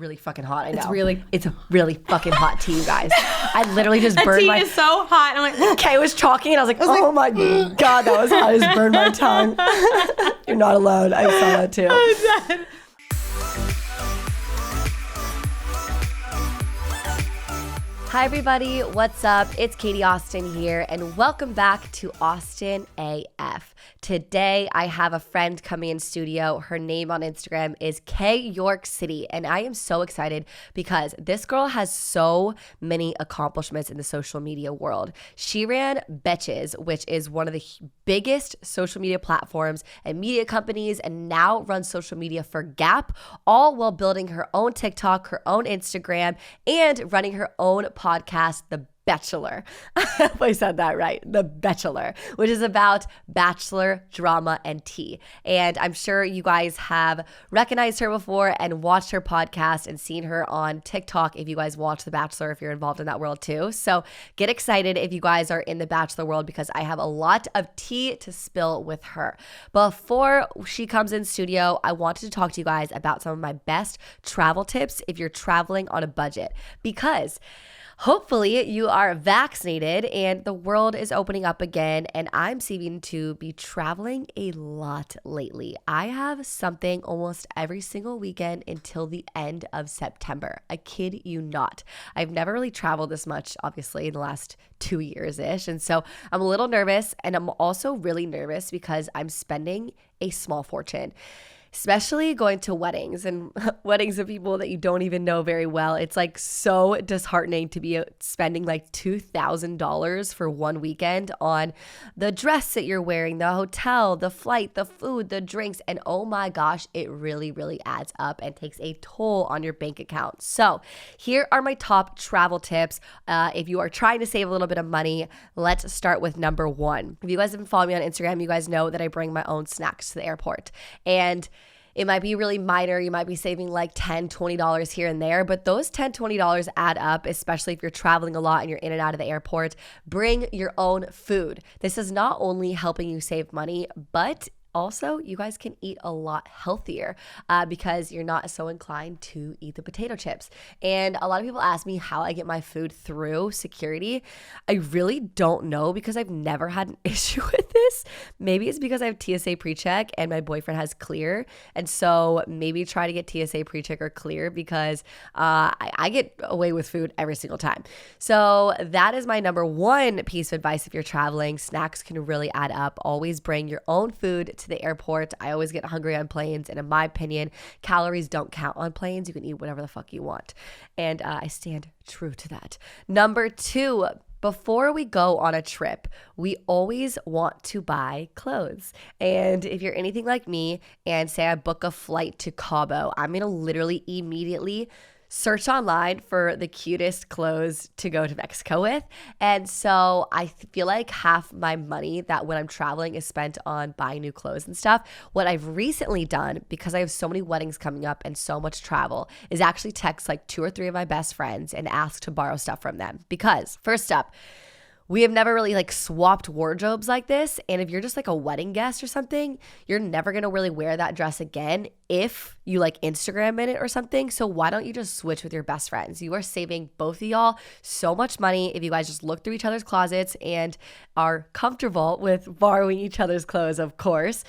really fucking hot. I know. It's a really fucking hot tea, you guys. I literally just burned tea my... is so hot. I'm like... Kay was talking and I was like, oh my God, that was hot. I just burned my tongue. You're not alone. I saw that too. I'm dead. Hi everybody, what's up? It's Katie Austin here and welcome back to Austin AF. Today I have a friend coming in studio. Her name on Instagram is KAYYORKCITY and I am so excited because this girl has so many accomplishments in the social media world. She ran Betches, which is one of the biggest social media platforms and media companies, and now runs social media for Gap, all while building her own TikTok, her own Instagram, and running her own podcast, The Bachelor. I hope I said that right. The Bachelor, which is about bachelor drama and tea. And I'm sure you guys have recognized her before and watched her podcast and seen her on TikTok if you guys watch The Bachelor, if you're involved in that world too. So get excited if you guys are in the Bachelor world because I have a lot of tea to spill with her. Before she comes in studio, I wanted to talk to you guys about some of my best travel tips if you're traveling on a budget, because hopefully you are vaccinated and the world is opening up again, and I'm seeming to be traveling a lot lately. I have something almost every single weekend until the end of September. I kid you not. I've never really traveled this much, obviously, in the last 2 years-ish, and so I'm a little nervous, and I'm also really nervous because I'm spending a small fortune. Especially going to weddings and weddings of people that you don't even know very well. It's like so disheartening to be spending like $2,000 for one weekend on the dress that you're wearing, the hotel, the flight, the food, the drinks. And oh my gosh, it really, really adds up and takes a toll on your bank account. So here are my top travel tips. If you are trying to save a little bit of money, let's start with number one. If you guys have been following me on Instagram, you guys know that I bring my own snacks to the airport. And it might be really minor. You might be saving like $10, $20 here and there, but those $10, $20 add up, especially if you're traveling a lot and you're in and out of the airport. Bring your own food. This is not only helping you save money, but also, you guys can eat a lot healthier because you're not so inclined to eat the potato chips. And a lot of people ask me how I get my food through security. I really don't know because I've never had an issue with this. Maybe it's because I have TSA PreCheck and my boyfriend has Clear. And so maybe try to get TSA PreCheck or Clear because I get away with food every single time. So that is my number one piece of advice if you're traveling. Snacks can really add up. Always bring your own food to the airport. I always get hungry on planes, and in my opinion, calories don't count on planes. You can eat whatever the fuck you want, and I stand true to that. Number two, before we go on a trip, we always want to buy clothes. And if you're anything like me and say I book a flight to Cabo, I'm gonna literally immediately search online for the cutest clothes to go to Mexico with. And so I feel like half my money that when I'm traveling is spent on buying new clothes and stuff. What I've recently done, because I have so many weddings coming up and so much travel, is actually text like 2 or 3 of my best friends and ask to borrow stuff from them. Because first up, we have never really like swapped wardrobes like this. And if you're just like a wedding guest or something, you're never going to really wear that dress again if you like Instagram in it or something. So why don't you just switch with your best friends? You are saving both of y'all so much money if you guys just look through each other's closets and are comfortable with borrowing each other's clothes, of course.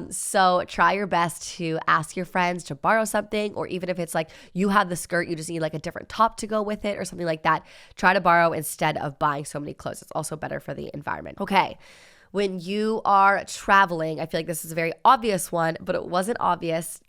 So try your best to ask your friends to borrow something, or even if it's like you have the skirt, you just need like a different top to go with it or something like that. Try to borrow instead of buying so many clothes. It's also better for the environment. Okay. When you are traveling, I feel like this is a very obvious one, but it wasn't obvious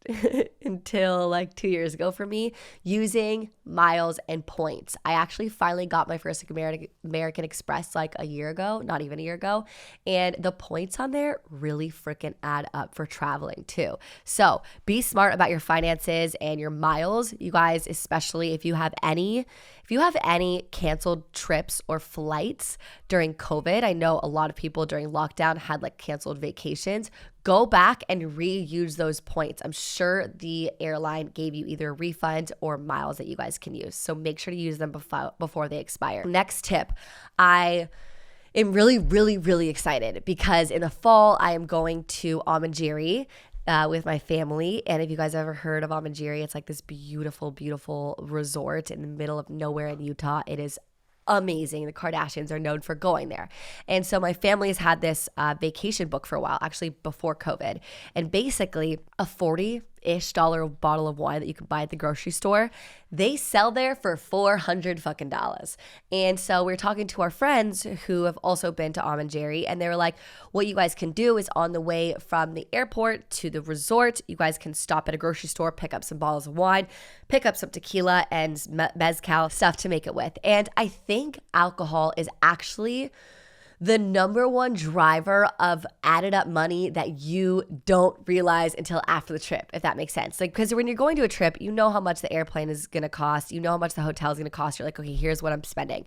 until like 2 years ago for me, using miles and points. I actually finally got my first American Express like a year ago, not even a year ago, and the points on there really freaking add up for traveling too. So be smart about your finances and your miles, you guys, especially if you have any canceled trips or flights during COVID. I know a lot of people during lockdown had like canceled vacations. Go back and reuse those points. I'm sure the airline gave you either a refund or miles that you guys can use. So make sure to use them before they expire. Next tip, I am really, really, really excited because in the fall, I am going to Almagiri with my family. And if you guys ever heard of Amanjiri, it's like this beautiful, beautiful resort in the middle of nowhere in Utah. It is amazing. The Kardashians are known for going there. And so my family has had this vacation book for a while, actually before COVID. And basically a $40-ish bottle of wine that you can buy at the grocery store, they sell there for $400 fucking dollars. And so we're talking to our friends who have also been to Amanjiri, and they were like, what you guys can do is on the way from the airport to the resort, you guys can stop at a grocery store, pick up some bottles of wine, pick up some tequila and mezcal stuff to make it with. And I think alcohol is actually the number one driver of added up money that you don't realize until after the trip, if that makes sense. Like, because when you're going to a trip, you know how much the airplane is going to cost. You know how much the hotel is going to cost. You're like, okay, here's what I'm spending.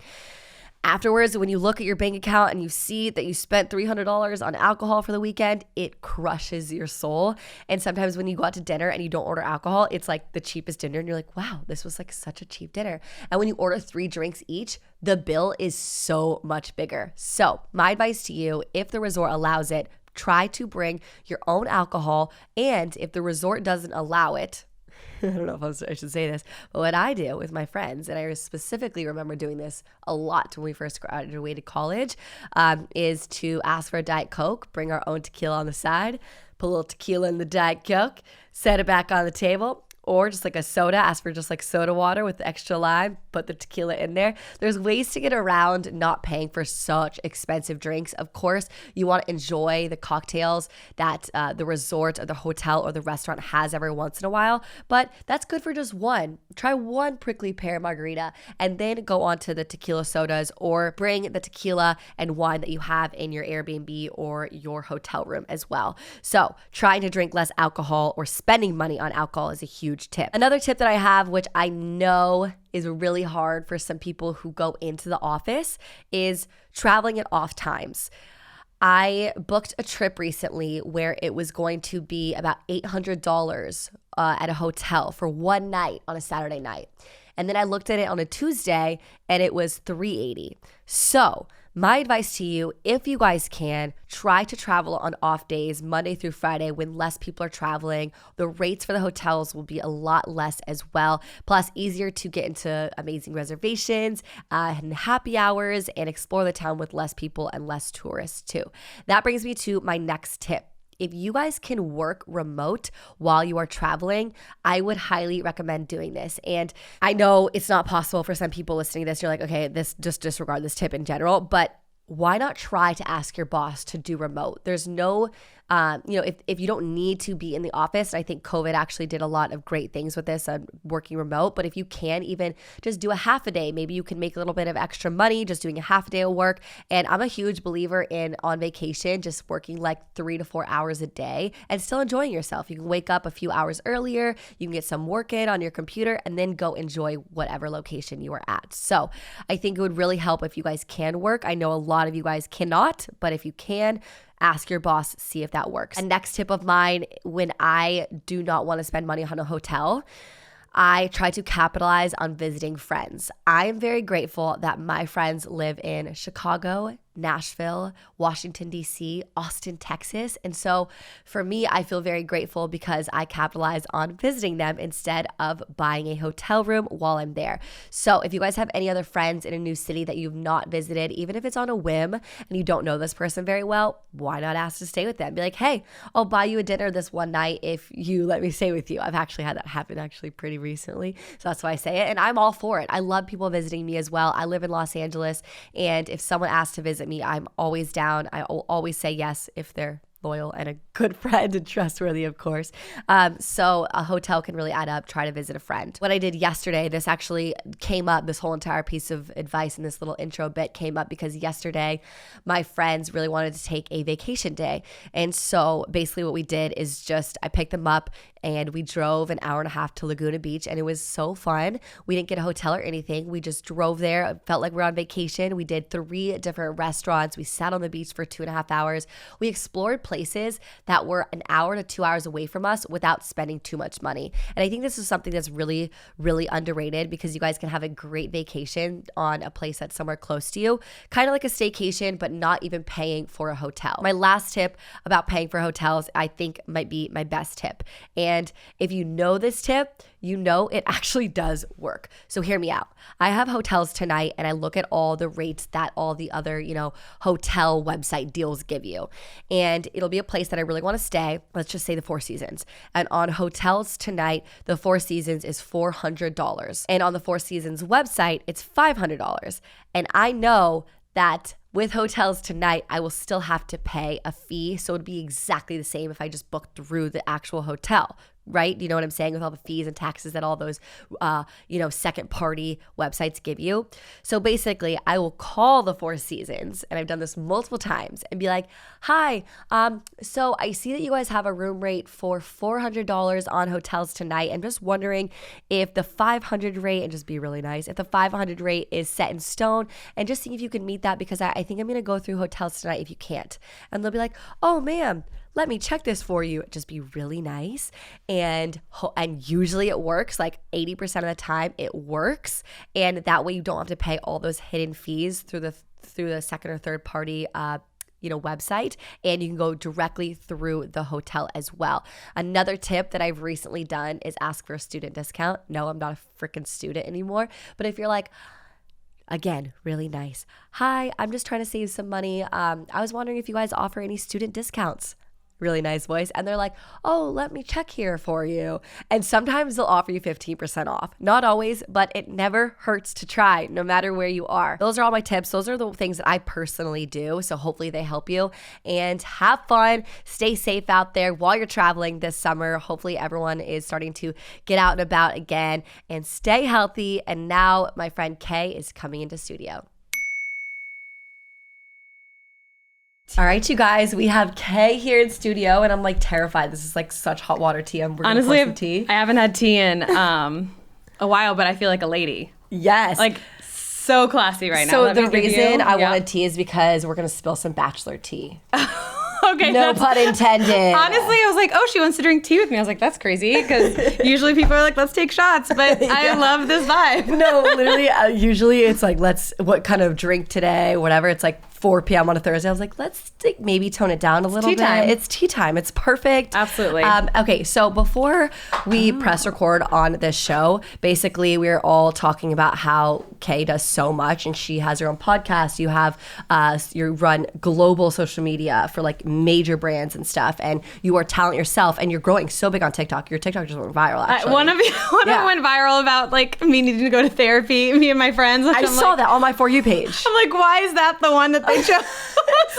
Afterwards, when you look at your bank account and you see that you spent $300 on alcohol for the weekend, it crushes your soul. And sometimes when you go out to dinner and you don't order alcohol, it's like the cheapest dinner. And you're like, wow, this was like such a cheap dinner. And when you order 3 drinks each, the bill is so much bigger. So my advice to you, if the resort allows it, try to bring your own alcohol. And if the resort doesn't allow it, I don't know if I should say this, but what I do with my friends, and I specifically remember doing this a lot when we first graduated college, is to ask for a Diet Coke, bring our own tequila on the side, put a little tequila in the Diet Coke, set it back on the table, or just like a soda, ask for just like soda water with the extra lime, put the tequila in there. There's ways to get around not paying for such expensive drinks. Of course, you want to enjoy the cocktails that the resort or the hotel or the restaurant has every once in a while, but that's good for just one. Try one prickly pear margarita and then go on to the tequila sodas, or bring the tequila and wine that you have in your Airbnb or your hotel room as well. So trying to drink less alcohol or spending money on alcohol is a huge tip. Another tip that I have, which I know is really hard for some people who go into the office, is traveling at off times. I booked a trip recently where it was going to be about $800 at a hotel for one night on a Saturday night. And then I looked at it on a Tuesday and it was $380. So my advice to you, if you guys can, try to travel on off days, Monday through Friday, when less people are traveling. The rates for the hotels will be a lot less as well. Plus, easier to get into amazing reservations and happy hours and explore the town with less people and less tourists too. That brings me to my next tip. If you guys can work remote while you are traveling, I would highly recommend doing this. And I know it's not possible for some people listening to this. You're like, okay, this just disregard this tip in general, but why not try to ask your boss to do remote? There's no, if you don't need to be in the office, I think COVID actually did a lot of great things with this, working remote. But if you can even just do a half a day, maybe you can make a little bit of extra money just doing a half a day of work. And I'm a huge believer in on vacation, just working like 3 to 4 hours a day and still enjoying yourself. You can wake up a few hours earlier, you can get some work in on your computer, and then go enjoy whatever location you are at. So I think it would really help if you guys can work. I know a lot of you guys cannot, but if you can, ask your boss, see if that works. And next tip of mine, when I do not want to spend money on a hotel, I try to capitalize on visiting friends. I am very grateful that my friends live in Chicago, Nashville, Washington, D.C., Austin, Texas. And so for me, I feel very grateful because I capitalize on visiting them instead of buying a hotel room while I'm there. So if you guys have any other friends in a new city that you've not visited, even if it's on a whim and you don't know this person very well, why not ask to stay with them? Be like, hey, I'll buy you a dinner this one night if you let me stay with you. I've actually had that happen pretty recently. So that's why I say it. And I'm all for it. I love people visiting me as well. I live in Los Angeles. And if someone asks to visit me, I'm always down. I will always say yes if they're loyal and a good friend and trustworthy, of course. So a hotel can really add up. Try to visit a friend. What I did yesterday, this actually came up, this whole entire piece of advice in this little intro bit came up because yesterday my friends really wanted to take a vacation day. And so basically what we did is just, I picked them up and we drove an hour and a half to Laguna Beach, and it was so fun. We didn't get a hotel or anything. We just drove there. It felt like we were on vacation. We did 3 different restaurants. We sat on the beach for 2.5 hours. We explored places that were an hour to 2 hours away from us without spending too much money. And I think this is something that's really, really underrated because you guys can have a great vacation on a place that's somewhere close to you, kind of like a staycation, but not even paying for a hotel. My last tip about paying for hotels, I think might be my best tip. And if you know this tip, you know it actually does work. So hear me out. I have hotels tonight and I look at all the rates that all the other, hotel website deals give you. And it'll be a place that I really want to stay. Let's just say the Four Seasons. And on hotels tonight, the Four Seasons is $400. And on the Four Seasons website, it's $500. And I know that with hotels tonight, I will still have to pay a fee. So it'd be exactly the same if I just booked through the actual hotel, right? You know what I'm saying? With all the fees and taxes that all those, second party websites give you. So basically I will call the Four Seasons, and I've done this multiple times, and be like, hi, so I see that you guys have a room rate for $400 on hotels tonight. I'm just wondering if the 500 rate, and just be really nice, if the 500 rate is set in stone, and just seeing if you can meet that because I think I'm going to go through hotels tonight if you can't. And they'll be like, oh ma'am, let me check this for you. Just be really nice. And usually it works, like 80% of the time it works. And that way you don't have to pay all those hidden fees through the second or third party website, and you can go directly through the hotel as well. Another tip that I've recently done is ask for a student discount. No, I'm not a freaking student anymore. But if you're like, again, really nice. Hi, I'm just trying to save some money. I was wondering if you guys offer any student discounts. Really nice voice. And they're like, oh, let me check here for you. And sometimes they'll offer you 15% off. Not always, but it never hurts to try, no matter where you are. Those are all my tips. Those are the things that I personally do. So hopefully they help you. And have fun. Stay safe out there while you're traveling this summer. Hopefully everyone is starting to get out and about again, and stay healthy. And now my friend Kay is coming into studio. All right, you guys, we have Kay here in studio, and I'm like terrified. This is like such hot water tea. Honestly, I haven't had tea in a while, but I feel like a lady. Yes. Like so classy right now. So the reason I wanted tea is because we're going to spill some Bachelor tea. Okay. No pun intended. Honestly, I was like, oh, she wants to drink tea with me. I was like, that's crazy, because usually people are like, let's take shots, but I love this vibe. No, literally, usually it's like, what kind of drink today, whatever. It's like 4 p.m. on a Thursday. I was like, let's maybe tone it down a little bit. Time. It's tea time. It's perfect. Absolutely. Okay, so before we press record on this show, basically we're all talking about how Kay does so much, and she has her own podcast. You have you run global social media for like major brands and stuff, and you are talent yourself, and you're growing so big on TikTok. Your TikTok just went viral, actually. One of them went viral about like me needing to go to therapy, me and my friends. I saw that on my For You page. I'm like, why is that the one that they chose?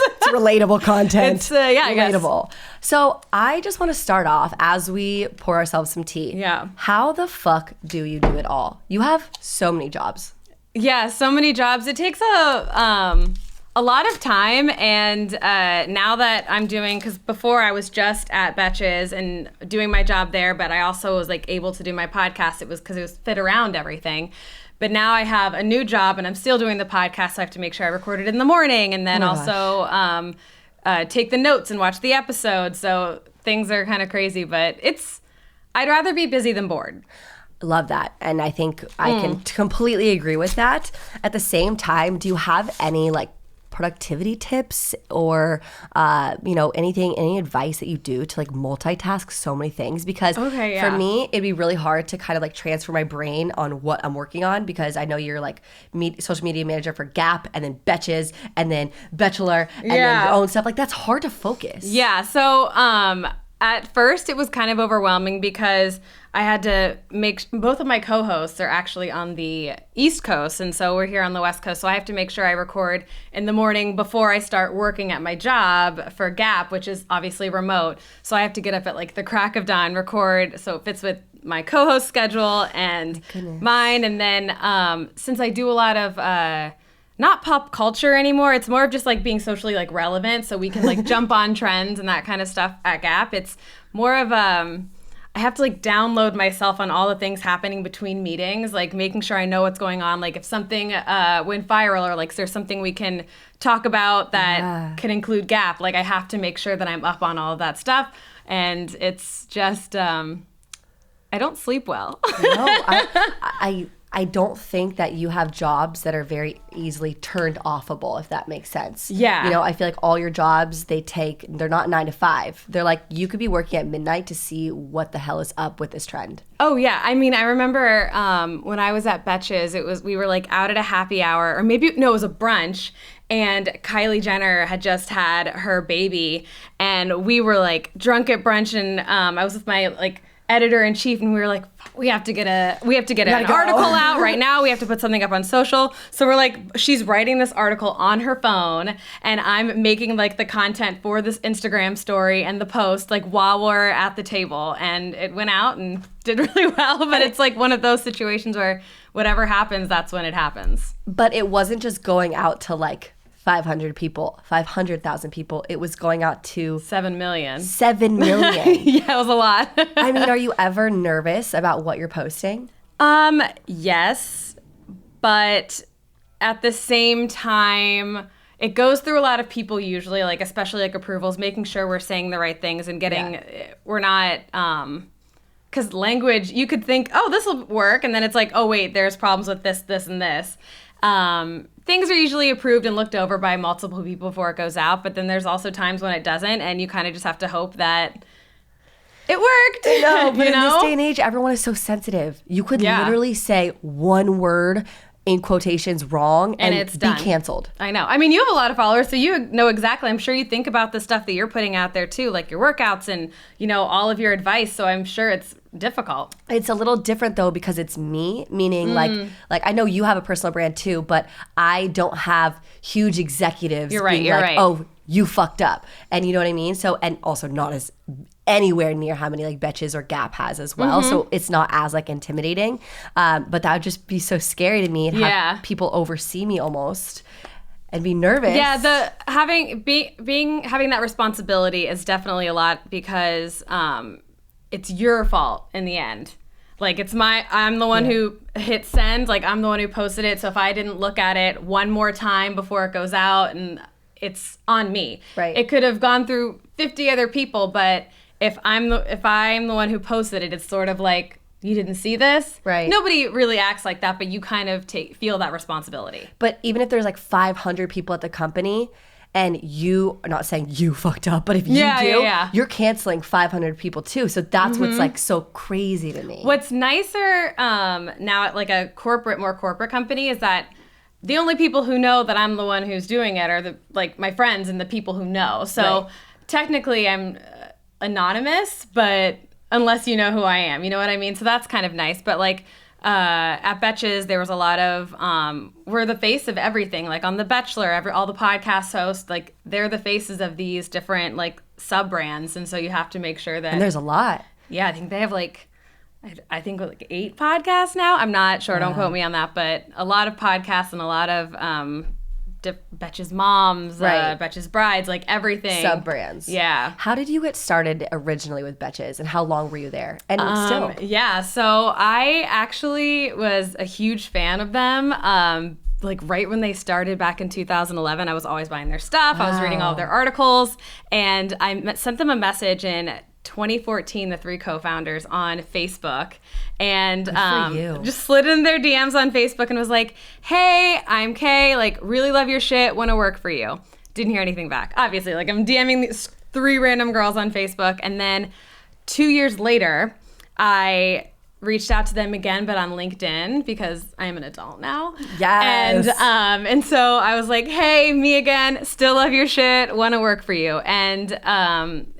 It's relatable content. It's relatable. So I just want to start off as we pour ourselves some tea. Yeah. How the fuck do you do it all? You have so many jobs. Yeah, so many jobs. It takes a lot of time, and now that I'm doing, because before I was just at Betches and doing my job there, but I also was like able to do my podcast. It was because it was fit around everything. But now I have a new job, and I'm still doing the podcast, so I have to make sure I record it in the morning, and then also take the notes and watch the episode. So things are kind of crazy, but I'd rather be busy than bored. Love that. And I think I can completely agree with that. At the same time, do you have any like productivity tips or any advice that you do to like multitask so many things? Because for me, it'd be really hard to kind of like transfer my brain on what I'm working on, because I know you're like social media manager for Gap, and then Betches, and then Bachelor, and then your own stuff. Like, that's hard to focus. Yeah. So at first it was kind of overwhelming because I had to both of my co-hosts are actually on the East Coast, and so we're here on the West Coast, so I have to make sure I record in the morning before I start working at my job for Gap, which is obviously remote. So I have to get up at like the crack of dawn, record, so it fits with my co-host schedule and mine. And then since I do a lot of not pop culture anymore, it's more of just like being socially like relevant, so we can like jump on trends and that kind of stuff at Gap. It's more of I have to like download myself on all the things happening between meetings, like making sure I know what's going on. Like if something went viral or like there's something we can talk about that can include Gap, like I have to make sure that I'm up on all of that stuff. And it's just, I don't sleep well. No, I don't think that you have jobs that are very easily turned offable, if that makes sense. Yeah. You know, I feel like all your jobs, they're not 9 to 5. They're like, you could be working at midnight to see what the hell is up with this trend. Oh, yeah. I mean, I remember when I was at Betches, we were like out at a happy hour, or maybe, no, it was a brunch. And Kylie Jenner had just had her baby. And we were like drunk at brunch. And I was with my like editor-in-chief, and we were like, we have to get an article out right now. We have to put something up on social. So we're like, she's writing this article on her phone, and I'm making like the content for this Instagram story and the post like while we're at the table, and it went out and did really well. But it's like one of those situations where whatever happens, that's when it happens. But it wasn't just going out to like 500 people, 500,000 people. It was going out to 7 million. 7 million. Yeah, it was a lot. I mean, are you ever nervous about what you're posting? Yes, but at the same time, it goes through a lot of people usually, like especially like approvals, making sure we're saying the right things and we're not, because language, you could think, oh, this will work, and then it's like, oh wait, there's problems with this, this, and this. Things are usually approved and looked over by multiple people before it goes out, but then there's also times when it doesn't, and you kind of just have to hope that it worked. I know, but in this day and age, everyone is so sensitive. You could literally say one word in quotations wrong and it's be canceled. I know. I mean, you have a lot of followers, so you know exactly. I'm sure you think about the stuff that you're putting out there too, like your workouts and, you know, all of your advice, so I'm sure it's difficult. It's a little different though because it's me, meaning like I know you have a personal brand too, but I don't have huge executives you're right, being oh, you fucked up. And you know what I mean? So, and also not as anywhere near how many like Betches or Gap has as well. So it's not as like intimidating. But that would just be so scary to me and have people oversee me almost and be nervous. Yeah, having that responsibility is definitely a lot because it's your fault in the end. Like I'm the one who hit send, like I'm the one who posted it. So if I didn't look at it one more time before it goes out, and it's on me. Right. It could have gone through 50 other people, but if I'm the one who posted it, it's sort of like, you didn't see this. Right. Nobody really acts like that, but you kind of feel that responsibility. But even if there's like 500 people at the company, and you are not saying you fucked up, but if you you're canceling 500 people too. So that's what's like so crazy to me. What's nicer now at like a more corporate company is that the only people who know that I'm the one who's doing it are my friends and the people who know. So technically I'm anonymous, but unless you know who I am, you know what I mean? So that's kind of nice. But like at Betches, there was a lot of, we're the face of everything. Like on The Bachelor, all the podcast hosts, like they're the faces of these different like sub-brands. And so you have to make sure that. And there's a lot. Yeah, I think they have I think 8 podcasts now. I'm not sure. Don't quote me on that. But a lot of podcasts and a lot of Betches Moms, Betches Brides, like everything. Sub-brands. Yeah. How did you get started originally with Betches, and how long were you there? And still. Yeah, so I actually was a huge fan of them. Like right when they started back in 2011, I was always buying their stuff. Wow. I was reading all of their articles, and I sent them a message in 2014, the 3 co-founders, on Facebook, and just slid in their DMs on Facebook and was like, hey, I'm Kay, like really love your shit, want to work for you. Didn't hear anything back. Obviously, like I'm DMing these 3 random girls on Facebook, and then 2 years later, I reached out to them again, but on LinkedIn, because I am an adult now. Yes. And so I was like, hey, me again, still love your shit, want to work for you. And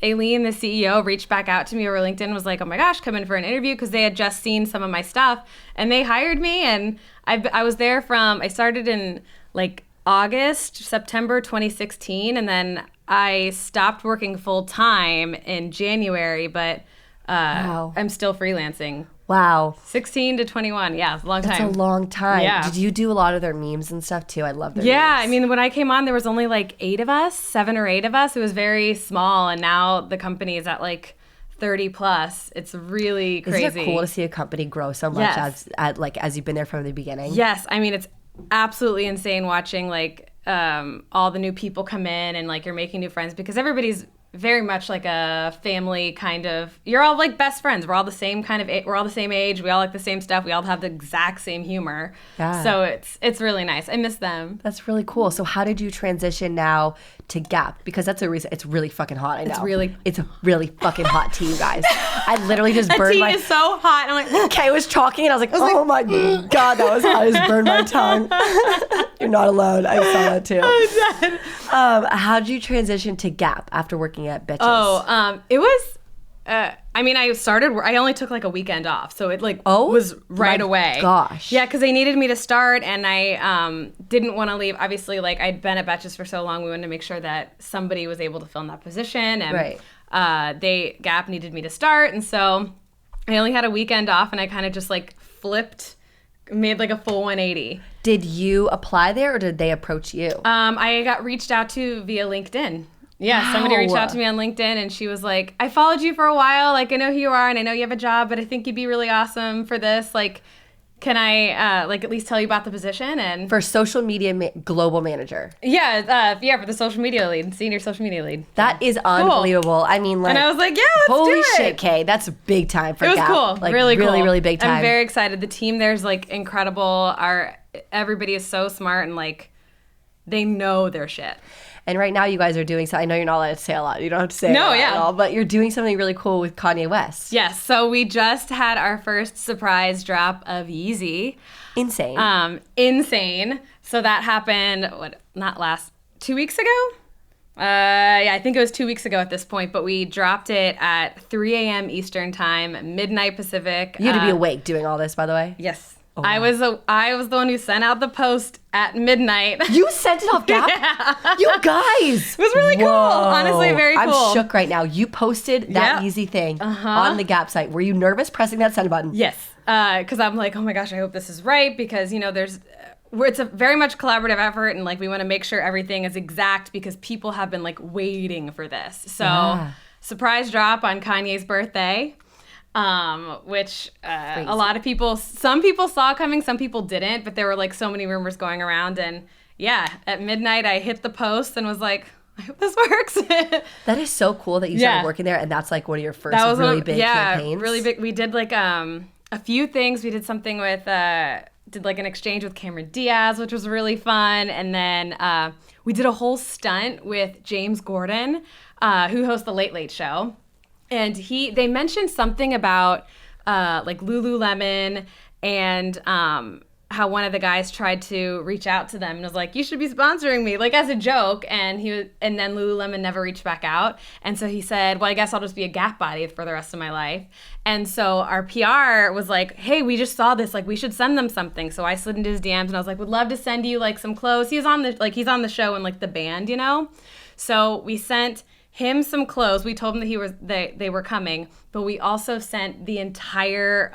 Aileen, the CEO, reached back out to me over LinkedIn, was like, oh my gosh, come in for an interview, because they had just seen some of my stuff, and they hired me. And I was there I started in like September 2016, and then I stopped working full time in January, but I'm still freelancing. Wow. 16 to 21. Yeah, it's a long time. That's a long time. Yeah. Did you do a lot of their memes and stuff too? I love their memes. I mean, when I came on, there was only like 8 of us, 7 or 8 of us. It was very small, and now the company is at like 30 plus. It's really crazy. Isn't it cool to see a company grow so much as you've been there from the beginning? Yes. I mean, it's absolutely insane watching like all the new people come in and like you're making new friends because everybody's very much like a family kind of, you're all like best friends. We're all the same kind of, we're all the same age. We all like the same stuff. We all have the exact same humor. Yeah. So it's really nice. I miss them. That's really cool. So how did you transition now to Gap? Because that's a reason. It's really fucking hot. I know. It's really fucking hot tea, you guys. I literally just burned my... tea is so hot. And I'm like... Kay was talking and I was like, oh my God, that was hot. I just burned my tongue. You're not alone. I saw that too. I'm dead. How did you transition to Gap after working at Betches? It was... I mean, I only took like a weekend off, so it like was right away. Gosh. Yeah, because they needed me to start, and I didn't want to leave. Obviously, like I'd been at Betches for so long, we wanted to make sure that somebody was able to fill in that position, and Gap needed me to start, and so I only had a weekend off, and I kind of just like made like a full 180. Did you apply there, or did they approach you? I got reached out to via LinkedIn. Yeah, somebody reached out to me on LinkedIn and she was like, I followed you for a while. Like, I know who you are and I know you have a job, but I think you'd be really awesome for this. Like, can I, like, at least tell you about the position? And for social media global manager. Yeah, for the social media lead, senior social media lead. That is unbelievable. Cool. I mean, like. And I was like, yeah, let's holy do it. Shit, Kay. That's big time for Gap. It was cool. Like, really cool. Really, really big time. I'm very excited. The team there's, like, incredible. Everybody is so smart and, like, they know their shit. And right now you guys are doing something. I know you're not allowed to say a lot. You don't have to say at all. But you're doing something really cool with Kanye West. Yes. So we just had our first surprise drop of Yeezy. Insane. Insane. So that happened, 2 weeks ago? Yeah, I think it was 2 weeks ago at this point. But we dropped it at 3 a.m. Eastern time, midnight Pacific. You had to be awake doing all this, by the way? Yes. Oh. I was the one who sent out the post at midnight. You sent it off Gap? Yeah. You guys! It was really cool. Honestly, very cool. I'm shook right now. You posted that Yeezy thing on the Gap site. Were you nervous pressing that send button? Yes. Because I'm like, oh my gosh, I hope this is right. Because, it's a very much collaborative effort. And, like, we want to make sure everything is exact because people have been, like, waiting for this. So, surprise drop on Kanye's birthday. Which a lot of some people saw coming, some people didn't, but there were like so many rumors going around, and at midnight I hit the post and was like, I hope this works. That is so cool that you started working there, and that's like one of your first really big campaigns. Really big. We did like a few things. We did something with did like an exchange with Cameron Diaz, which was really fun, and then we did a whole stunt with James Gordon, who hosts the Late Late Show. And they mentioned something about like Lululemon and how one of the guys tried to reach out to them and was like, you should be sponsoring me, like as a joke. And then Lululemon never reached back out. And so he said, well, I guess I'll just be a Gap body for the rest of my life. And so our PR was like, hey, we just saw this, like we should send them something. So I slid into his DMs and I was like, would love to send you like some clothes. He's on the show and like the band, So we sent him some clothes. We told him that they were coming, but we also sent the entire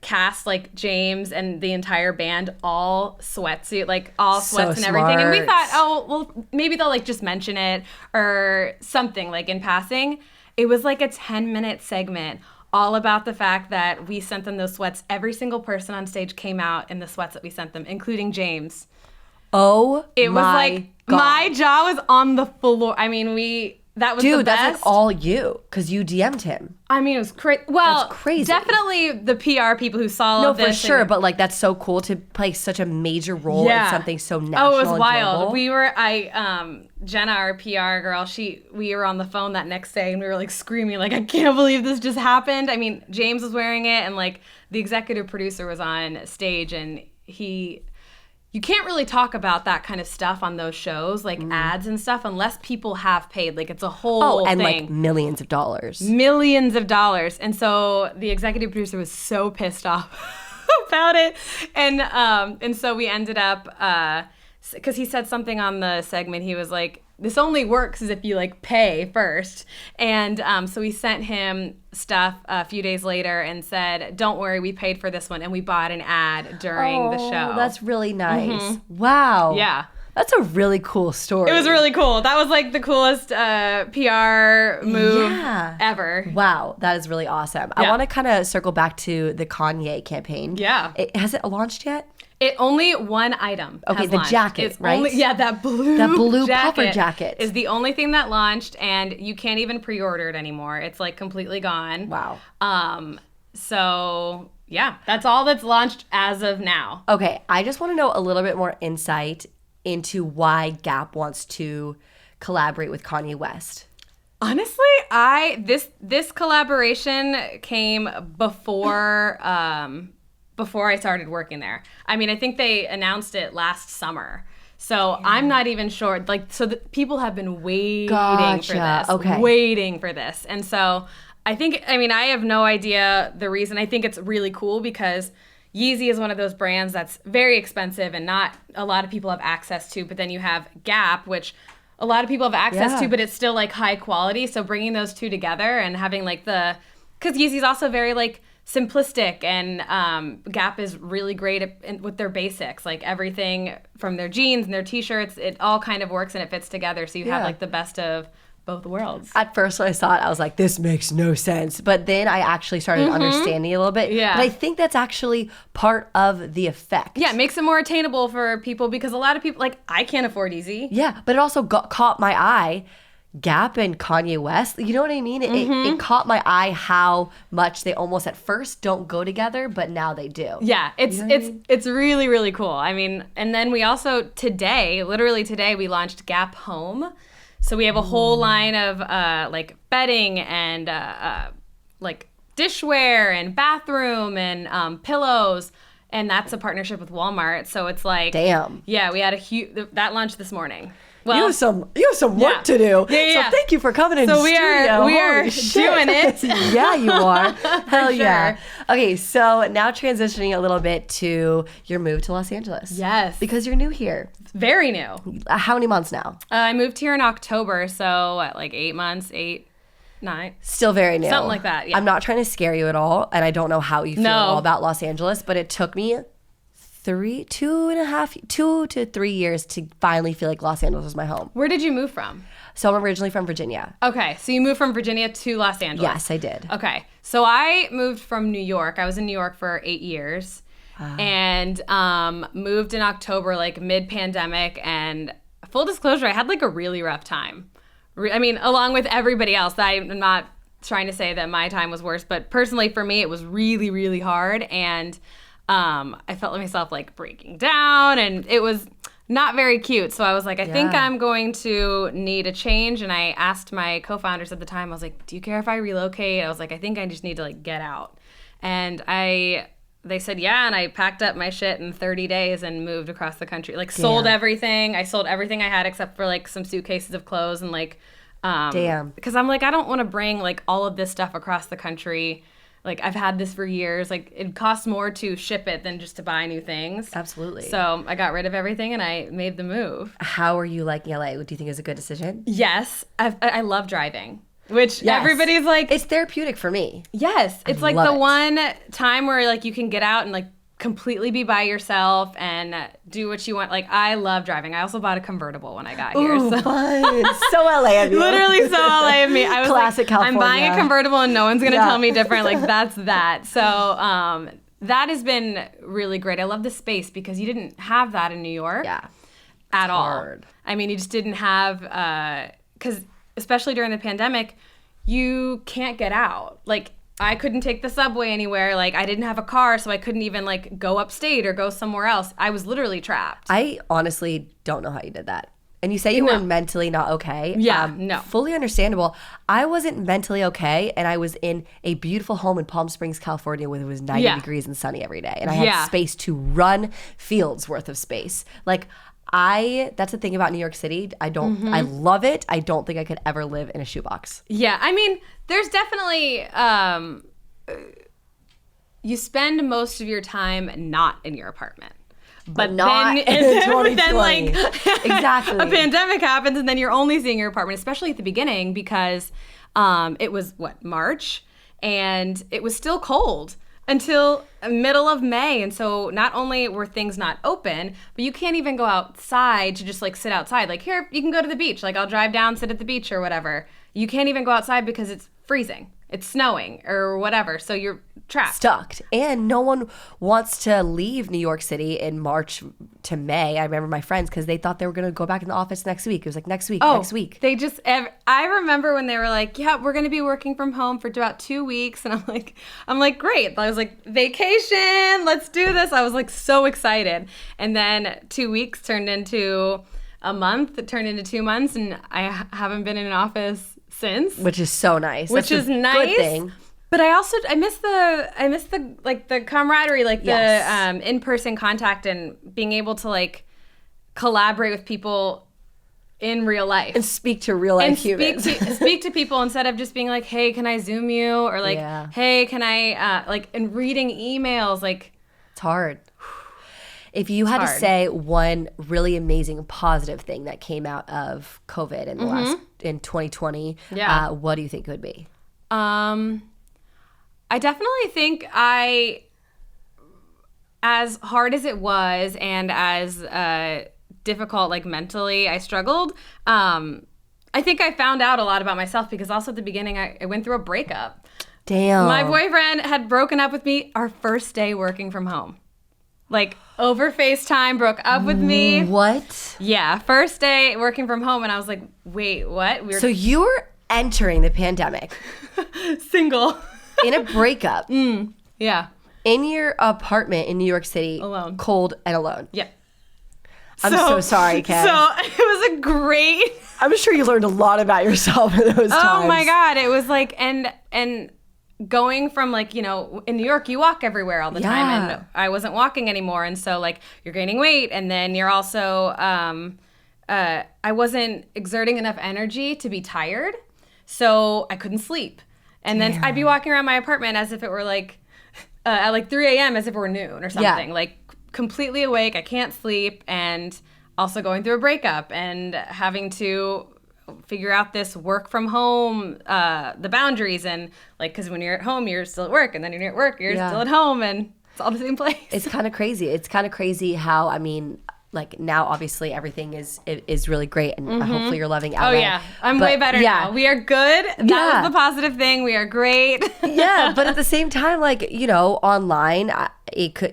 cast, like James and the entire band, all sweatsuit, like all sweats and everything. And we thought, oh, well, maybe they'll like just mention it or something like in passing. It was like a 10-minute segment all about the fact that we sent them those sweats. Every single person on stage came out in the sweats that we sent them, including James. Oh, it was like God. My jaw was on the floor. I mean, that was the best. That's like all you, because you DM'd him. I mean, it was crazy. Well, that's crazy. Definitely the PR people who saw all of this. No, for sure, but like that's so cool to play such a major role in something so national. Oh, it was and wild. Global. Jenna, our PR girl, we were on the phone that next day and we were like screaming, like, I can't believe this just happened. I mean, James was wearing it and like the executive producer was on stage and you can't really talk about that kind of stuff on those shows, like ads and stuff, unless people have paid. Like, it's a whole thing. Like millions of dollars. Millions of dollars. And so the executive producer was so pissed off about it. And so we ended up, because he said something on the segment, he was like, this only works if you like pay first. And so we sent him stuff a few days later and said, don't worry, we paid for this one. And we bought an ad during the show. That's really nice. Mm-hmm. Wow. Yeah. That's a really cool story. It was really cool. That was like the coolest PR move ever. Wow, that is really awesome. I want to kind of circle back to the Kanye campaign. Yeah. Has it launched yet? It only one item. Okay, has the launched. jacket, It's right? Only, that blue puffer jacket is the only thing that launched, and you can't even pre-order it anymore. It's like completely gone. Wow. So yeah, that's all that's launched as of now. Okay, I just want to know a little bit more insight into why Gap wants to collaborate with Kanye West. Honestly, this collaboration came before before I started working there. I mean, I think they announced it last summer. So I'm not even sure. Like, so people have been waiting for this. Okay. Waiting for this. And so I have no idea the reason. I think it's really cool because Yeezy is one of those brands that's very expensive and not a lot of people have access to. But then you have Gap, which a lot of people have access to, but it's still like high quality. So bringing those two together and having like because Yeezy's also very like simplistic, and Gap is really great with their basics, like everything from their jeans and their t-shirts, it all kind of works and it fits together, so you have like the best of both worlds. At first when I saw it, I was like, this makes no sense, but then I actually started understanding a little bit. But I think that's actually part of the effect. Yeah, it makes it more attainable for people, because a lot of people, like, I can't afford Yeezy. Yeah, but it also caught my eye. Gap and Kanye West, you know what I mean? It caught my eye how much they almost at first don't go together, but now they do. Yeah, it's really, really cool. I mean, and then we also literally today, we launched Gap Home. So we have a whole line of like bedding and like dishware and bathroom and pillows. And that's a partnership with Walmart. So it's like, damn. Yeah, we had that launched this morning. Well, you have some work to do. Yeah. So thank you for coming in. So we are doing it. Yeah, you are. Hell yeah. Okay, so now transitioning a little bit to your move to Los Angeles. Yes. Because you're new here. Very new. How many months now? I moved here in October, so like 8 months, 9. Still very new. Something like that, yeah. I'm not trying to scare you at all, and I don't know how you feel all about Los Angeles, but it took me 2 to 3 years to finally feel like Los Angeles was my home. Where did you move from? So I'm originally from Virginia. Okay, so you moved from Virginia to Los Angeles. Yes, I did. Okay, so I moved from New York. I was in New York for 8 years, and moved in October, like mid-pandemic. And full disclosure, I had like a really rough time. I mean, along with everybody else. I'm not trying to say that my time was worse, but personally for me, it was really, really hard. And I felt myself like breaking down, and it was not very cute. So I was like, I think I'm going to need a change. And I asked my co-founders at the time, I was like, do you care if I relocate? I was like, I think I just need to like get out. And they said, yeah. And I packed up my shit in 30 days and moved across the country. Like sold everything. I sold everything I had except for like some suitcases of clothes and like, because I'm like, I don't want to bring like all of this stuff across the country. Like, I've had this for years. Like, it costs more to ship it than just to buy new things. Absolutely. So I got rid of everything and I made the move. How are you liking LA? Do you think it's a good decision? Yes. I love driving, which everybody's like... It's therapeutic for me. Yes. It's like the one time where, like, you can get out and, like, completely be by yourself and do what you want. Like, I love driving. I also bought a convertible when I got here. So fun. So LA of you. Literally so LA of me. I was classic like, California. I'm buying a convertible and no one's going to tell me different. Like, that's that. So that has been really great. I love the space because you didn't have that in New York at all. I mean, you just didn't have, because especially during the pandemic, you can't get out. Like, I couldn't take the subway anywhere. Like, I didn't have a car, so I couldn't even, like, go upstate or go somewhere else. I was literally trapped. I honestly don't know how you did that. And you say you were mentally not okay. Yeah, no. Fully understandable. I wasn't mentally okay, and I was in a beautiful home in Palm Springs, California, where it was 90 degrees and sunny every day. And I had space to run fields worth of space. Like, that's the thing about New York City. I love it. I don't think I could ever live in a shoebox. Yeah, I mean, there's definitely, you spend most of your time not in your apartment. But not in 2020. Then, like, exactly. A pandemic happens and then you're only seeing your apartment, especially at the beginning, because it was, March? And it was still cold. until middle of May. And so not only were things not open, but you can't even go outside to just like sit outside. Like, here, you can go to the beach. Like, I'll drive down, sit at the beach or whatever. You can't even go outside because it's freezing. It's snowing or whatever. So you're trapped. Stuck. And no one wants to leave New York City in March to May. I remember my friends because they thought they were going to go back in the office next week. It was like next week. They just, I remember when they were like, yeah, we're going to be working from home for about 2 weeks. And I'm like, great. I was like, vacation, let's do this. I was like so excited. And then 2 weeks turned into a month. It turned into 2 months. And I haven't been in an office since, which is so nice. Which is nice. Good thing. But I miss the like the camaraderie, like the in-person contact and being able to like collaborate with people in real life and speak to real life humans. Speak to people instead of just being like, hey, can I Zoom you? Or like, hey, can I like, and reading emails, like it's hard. If you had to say one really amazing positive thing that came out of COVID in the in 2020, what do you think it would be? I definitely think as hard as it was and as difficult, like mentally, I struggled. I think I found out a lot about myself because also at the beginning, I went through a breakup. Damn. My boyfriend had broken up with me our first day working from home. Like, over FaceTime, broke up with me. What? Yeah, first day working from home, and I was like, wait, what? So you were entering the pandemic. Single. In a breakup. Yeah. In your apartment in New York City. Alone. Cold and alone. Yeah. I'm so sorry, Ken. So, it was a great... I'm sure you learned a lot about yourself in those times. Oh, my God. It was like, and going from like, you know, in New York, you walk everywhere all the time, and I wasn't walking anymore. And so like you're gaining weight, and then you're also, I wasn't exerting enough energy to be tired. So I couldn't sleep. And then I'd be walking around my apartment as if it were like, at like 3 a.m. as if it were noon or something, like completely awake. I can't sleep. And also going through a breakup and having to figure out this work from home, the boundaries, and like, because when you're at home, you're still at work, and then you're at work, you're still at home, and it's all the same place. It's kind of crazy. It's kind of crazy how, I mean, like now obviously everything is really great, and hopefully you're loving LA. Oh yeah, I'm way better now. We are good. That was the positive thing. We are great. Yeah, but at the same time, like, you know, online,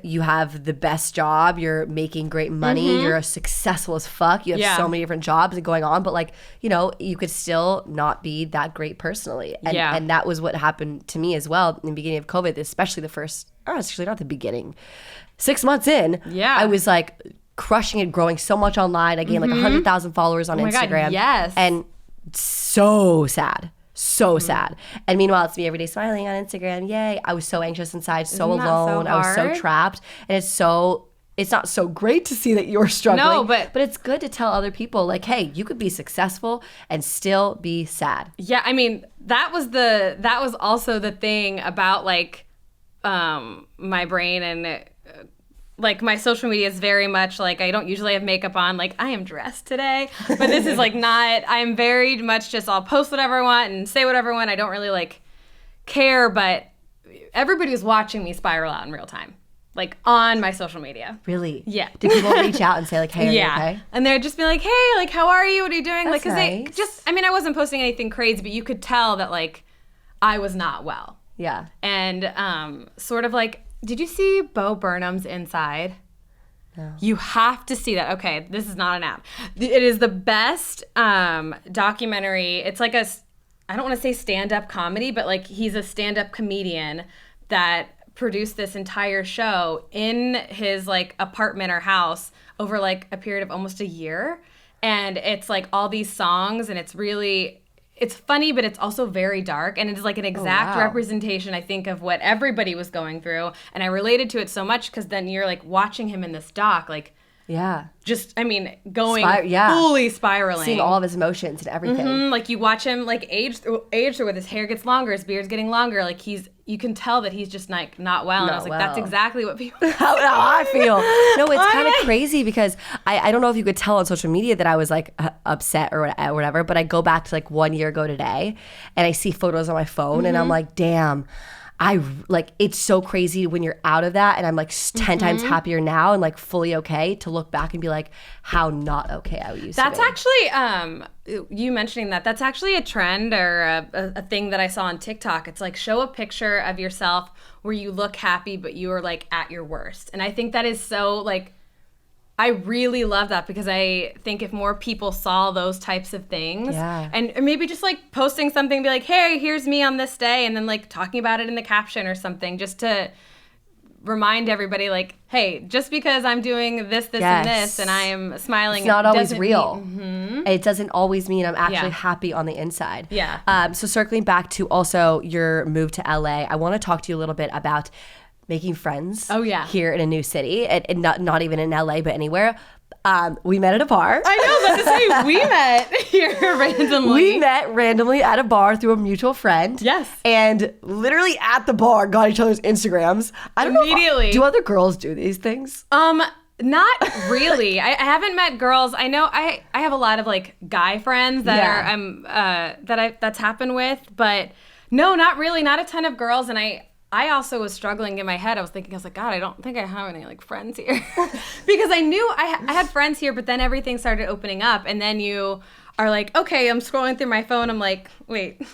you have the best job. You're making great money. You're successful as fuck. You have so many different jobs going on, but like, you know, you could still not be that great personally. And, and that was what happened to me as well in the beginning of COVID, especially the first, actually not the beginning, 6 months in. Yeah, I was like crushing it, growing so much online. I gained like 100,000 followers on Instagram. God, yes. And so sad. So sad. And meanwhile, it's me every day smiling on Instagram. Yay. I was so anxious inside, so alone. I was so trapped. And it's not so great to see that you're struggling. No, but it's good to tell other people, like, hey, you could be successful and still be sad. Yeah, I mean, that was also the thing about like my brain, and like my social media is very much like, I don't usually have makeup on. Like, I am dressed today, but this is like not, I'm very much just, I'll post whatever I want and say whatever I want. I don't really like care, but everybody's watching me spiral out in real time, like on my social media. Really? Yeah. Do people reach out and say like, hey, are you okay? And they'd just be like, hey, like, how are you? What are you doing? That's like, cause nice. they just, I mean, I wasn't posting anything crazy, but you could tell that like I was not well. Yeah. And sort of like, did you see Bo Burnham's Inside? No. You have to see that. Okay, this is not an app. It is the best documentary. It's like I don't want to say stand-up comedy, but like he's a stand-up comedian that produced this entire show in his like apartment or house over like a period of almost a year. And it's like all these songs, and it's funny, but it's also very dark, and it is like an exact representation, I think, of what everybody was going through. And I related to it so much because then you're like watching him in this doc, like, just, I mean, going fully spiraling. Seeing all of his emotions and everything. Like you watch him like age through with his hair gets longer, his beard's getting longer. Like you can tell that he's just like not well. And I was like, that's exactly what people how I feel. No, it's kind of crazy because I don't know if you could tell on social media that I was like upset or whatever, but I go back to like 1 year ago today and I see photos on my phone and I'm like, damn, it's so crazy when you're out of that, and I'm like 10 times happier now and like fully okay to look back and be like how not okay I used to be. That's actually, you mentioning that's actually a trend or a thing that I saw on TikTok. It's like, show a picture of yourself where you look happy, but you are like at your worst. And I think that is so like, I really love that, because I think if more people saw those types of things, and maybe just like posting something, be like, hey, here's me on this day, and then like talking about it in the caption or something, just to remind everybody like, hey, just because I'm doing this, and this, and I am smiling, it's not always real. It doesn't always mean I'm actually happy on the inside. So circling back to also your move to LA, I want to talk to you a little bit about making friends here in a new city, and not even in LA, but anywhere. We met at a bar. I know, but to say we met here randomly. We met randomly at a bar through a mutual friend. Yes. And literally at the bar, got each other's Instagrams. I don't know. Immediately. Do other girls do these things? Not really. I haven't met girls. I know I have a lot of like guy friends that that's happened with, but no, not really. Not a ton of girls. And I also was struggling in my head. I was like, God, I don't think I have any like friends here. Because I knew I had friends here, but then everything started opening up. And then you are like, okay, I'm scrolling through my phone. I'm like, wait,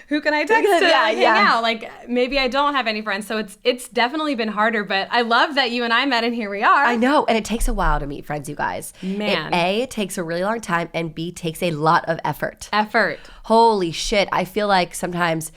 who can I text to hang out? Like, maybe I don't have any friends. So it's definitely been harder, but I love that you and I met and here we are. I know. And it takes a while to meet friends, you guys. Man. It takes a really long time, and B, takes a lot of effort. Holy shit. I feel like sometimes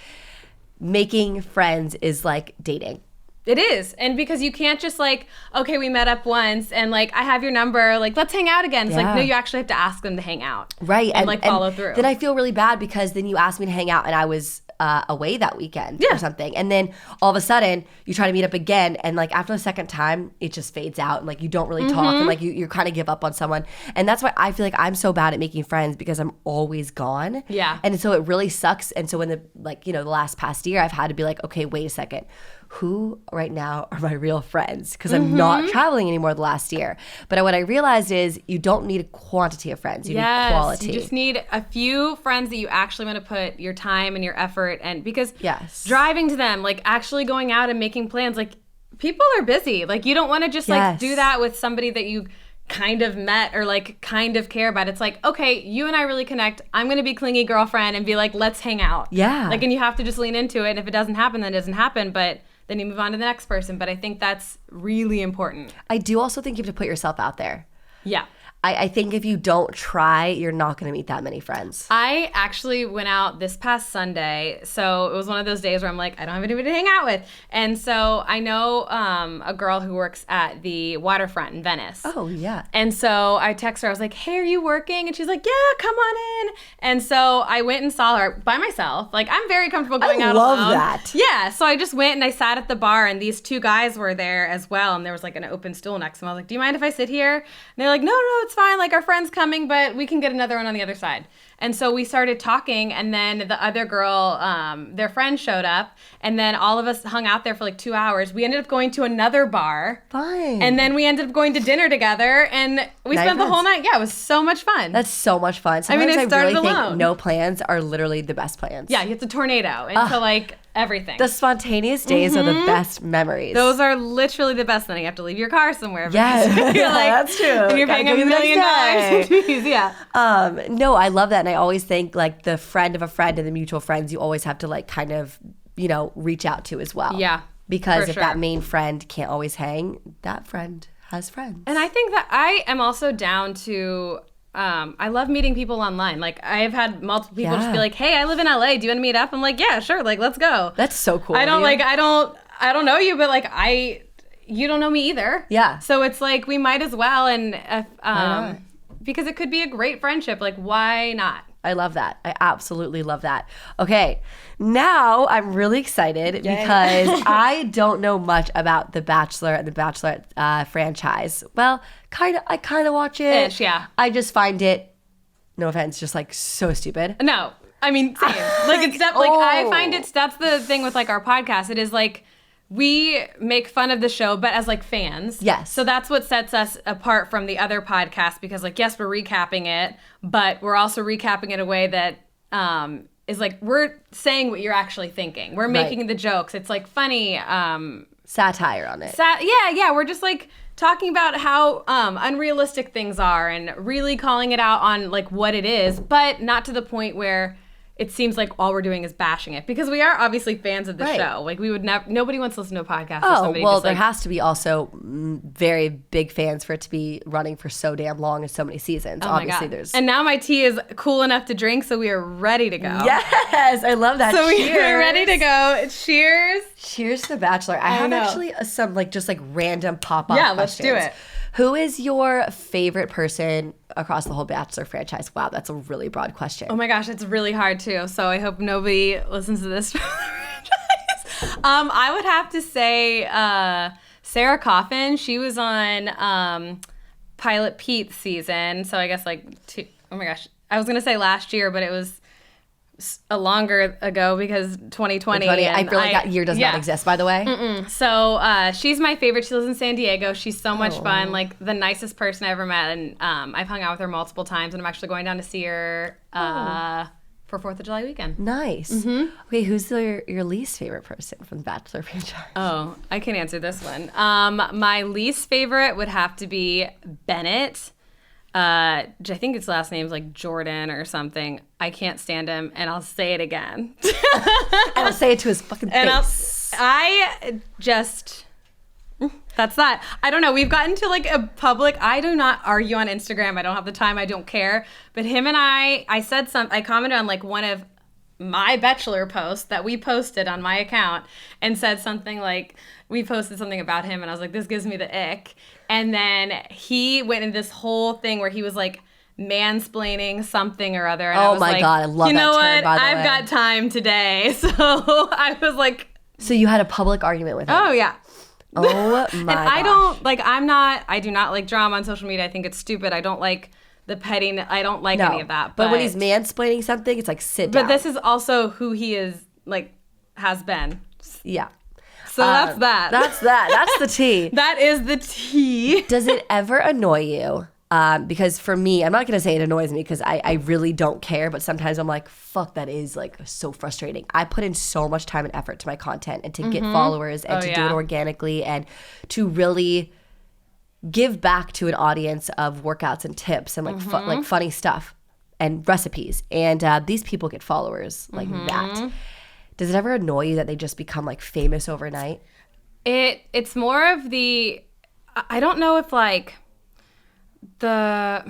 making friends is like dating. It is. And because you can't just like, okay, we met up once and like, I have your number, like, let's hang out again. It's like, no, you actually have to ask them to hang out. Right. And like follow through. Then I feel really bad because then you asked me to hang out and I was away that weekend or something. And then all of a sudden you try to meet up again. And like after the second time, it just fades out and like you don't really talk and like you kind of give up on someone. And that's why I feel like I'm so bad at making friends, because I'm always gone. Yeah. And so it really sucks. And so in the the last past year, I've had to be like, okay, wait a second. Who right now are my real friends? Because I'm not traveling anymore the last year. But what I realized is you don't need a quantity of friends. You need quality. You just need a few friends that you actually want to put your time and your effort and because driving to them, like actually going out and making plans, like people are busy. Like you don't want to just like do that with somebody that you kind of met or like kind of care about. It's like, okay, you and I really connect. I'm going to be clingy girlfriend and be like, let's hang out. Yeah. Like, and you have to just lean into it. And if it doesn't happen, then it doesn't happen. But then you move on to the next person. But I think that's really important. I do also think you have to put yourself out there. Yeah. I think if you don't try, you're not going to meet that many friends. I actually went out this past Sunday. So it was one of those days where I'm like, I don't have anybody to hang out with. And so I know a girl who works at the waterfront in Venice. Oh, yeah. And so I text her. I was like, hey, are you working? And she's like, yeah, come on in. And so I went and saw her by myself. Like, I'm very comfortable going out alone. I love that. Yeah. So I just went and I sat at the bar and these two guys were there as well. And there was like an open stool next to them. I was like, do you mind if I sit here? And they're like, no, it's fine. Like, our friend's coming, but we can get another one on the other side. And so we started talking, and then the other girl, their friend showed up, and then all of us hung out there for like 2 hours. We ended up going to another bar. Fine. And then we ended up going to dinner together, and we spent the whole night. Yeah, it was so much fun. That's so much fun. Sometimes I really think no plans are literally the best plans. Yeah, it's a tornado into like everything. The spontaneous days are the best memories. Those are literally the best. Then you have to leave your car somewhere. Yeah, you're like, that's true. And you're paying $1 million. Yeah. No, I love that. And I always think like the friend of a friend and the mutual friends, you always have to like kind of, reach out to as well. Yeah. Because if that main friend can't always hang, that friend has friends. And I think that I am also down to... I love meeting people online. Like, I have had multiple people just be like, hey, I live in LA. Do you want to meet up? I'm like, yeah, sure. Like, let's go. That's so cool. I don't know you, but like, you don't know me either. Yeah. So it's like, we might as well. And, because it could be a great friendship. Like, why not? I love that. I absolutely love that. Okay, now I'm really excited because I don't know much about The Bachelor and The Bachelorette franchise. Well, I kind of watch it. Ish, yeah. I just find it, no offense, just like so stupid. No, I mean, same. Like it's I find that's the thing with like our podcast. It is like, we make fun of the show, but as like fans. Yes. So that's what sets us apart from the other podcasts because like, yes, we're recapping it, but we're also recapping it in a way that is like we're saying what you're actually thinking. We're making the jokes. It's like funny satire on it. Yeah. We're just like talking about how unrealistic things are and really calling it out on like what it is, but not to the point where it seems like all we're doing is bashing it, because we are obviously fans of the show. Like we would never, nobody wants to listen to a podcast. Oh, somebody well, just, there has to be also very big fans for it to be running for so damn long and so many seasons. Obviously, there's. And now my tea is cool enough to drink, so we are ready to go. Yes, I love that. So Cheers. we are ready to go. Cheers. Cheers to The Bachelor. I have actually some just random pop-up questions. Let's do it. Who is your favorite person across the whole Bachelor franchise? Wow, that's a really broad question. Oh my gosh, it's really hard too. So I hope nobody listens to this franchise. I would have to say Sarah Coffin. She was on Pilot Pete's season. So I guess oh my gosh, I was gonna say last year, but it was a longer ago because 2020. I feel like that year does not exist, by the way. So she's my favorite. She lives in San Diego. She's so much fun, like the nicest person I ever met. And I've hung out with her multiple times, and I'm actually going down to see her for 4th of July weekend. Nice. Okay, who's your least favorite person from the Bachelor franchise? Oh, I can answer this one. My least favorite would have to be Bennett. I think his last name's like Jordan or something. I can't stand him, and I'll say it again. And I'll say it to his fucking face. That's that. I don't know. We've gotten to like a public. I do not argue on Instagram. I don't have the time. I don't care. But him and I commented on like one of my Bachelor posts that we posted on my account and said something like, we posted something about him, and I was like, this gives me the ick. And then he went in this whole thing where he was like mansplaining something or other. And I was my God, I love that term, by the way. You know what? I've got time today. So I was like. So you had a public argument with him? Oh, yeah. Oh my gosh. And I do not like drama on social media. I think it's stupid. I don't like the petting. I don't like any of that. But when he's mansplaining something, it's like sit down. But this is also who he is, like, has been. Yeah. So that's that. That's that. That's the tea. That is the tea. Does it ever annoy you? Because for me, I'm not going to say it annoys me because I really don't care. But sometimes I'm like, fuck, that is like so frustrating. I put in so much time and effort to my content and to get followers and to do it organically and to really give back to an audience of workouts and tips and like funny stuff and recipes. And these people get followers like that. Does it ever annoy you that they just become like famous overnight? It's more of the, I don't know if like the.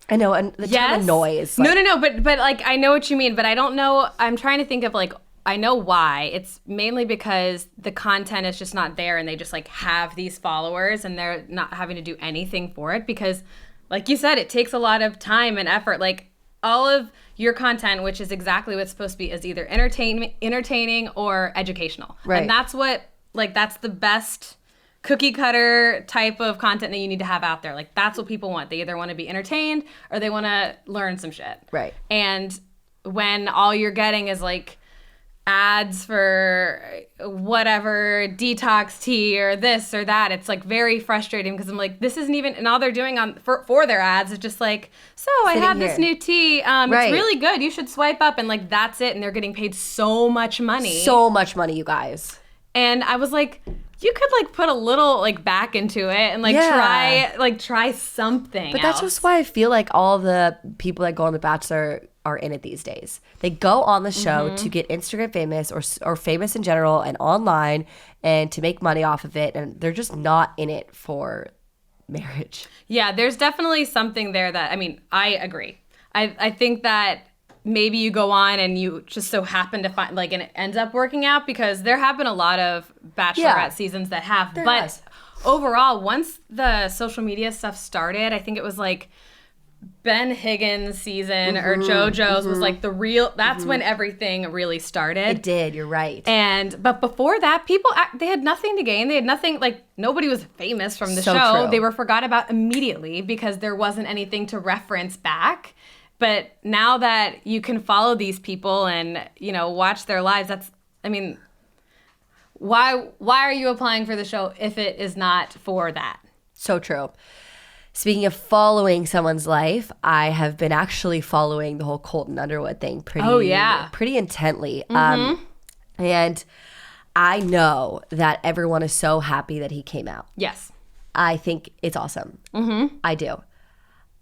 I know, and the term annoy is like, no, but like I know what you mean, but I don't know. I'm trying to think of like, I know why. It's mainly because the content is just not there, and they just like have these followers, and they're not having to do anything for it because, like you said, it takes a lot of time and effort. Like all of your content, which is exactly what's supposed to be, is either entertaining or educational. Right. And that's what, like, that's the best cookie cutter type of content that you need to have out there. Like, that's what people want. They either want to be entertained or they want to learn some shit. Right. And when all you're getting is, like, ads for whatever detox tea or this or that, it's like very frustrating because I'm like, this isn't even, and all they're doing for their ads is just like, so I have this new tea, it's really good, you should swipe up, and like that's it, and they're getting paid so much money, you guys. And I was like, you could like put a little like back into it and like try something. But that's just why I feel like all the people that go on The Bachelor are in it these days. They go on the show to get Instagram famous or famous in general and online and to make money off of it, and they're just not in it for marriage. Yeah, there's definitely something there that, I mean, I agree. I think that maybe you go on and you just so happen to find, like, and it ends up working out, because there have been a lot of Bachelorette seasons that have. But overall, once the social media stuff started, I think it was like Ben Higgins' season or JoJo's was like the real, that's when everything really started. It did, you're right. But before that, people, they had nothing to gain. They had nothing, like, nobody was famous from the show. True. They were forgot about immediately because there wasn't anything to reference back. But now that you can follow these people and, you know, watch their lives, that's, I mean, why are you applying for the show if it is not for that? So true. Speaking of following someone's life, I have been actually following the whole Colton Underwood thing pretty intently. And I know that everyone is so happy that he came out. Yes. I think it's awesome. I do.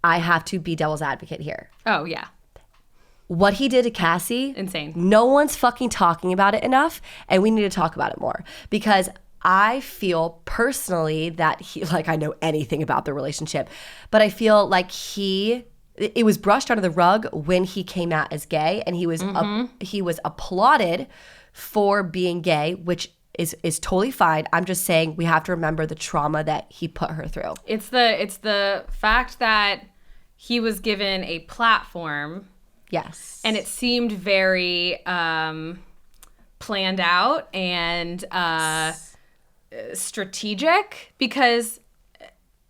I have to be devil's advocate here. Oh, yeah. What he did to Cassie, insane. No one's fucking talking about it enough, and we need to talk about it more because I feel personally that I know anything about the relationship, but I feel like it was brushed under the rug when he came out as gay, and he was applauded for being gay, which is totally fine. I'm just saying we have to remember the trauma that he put her through. It's the fact that he was given a platform. Yes. And it seemed very planned out and strategic because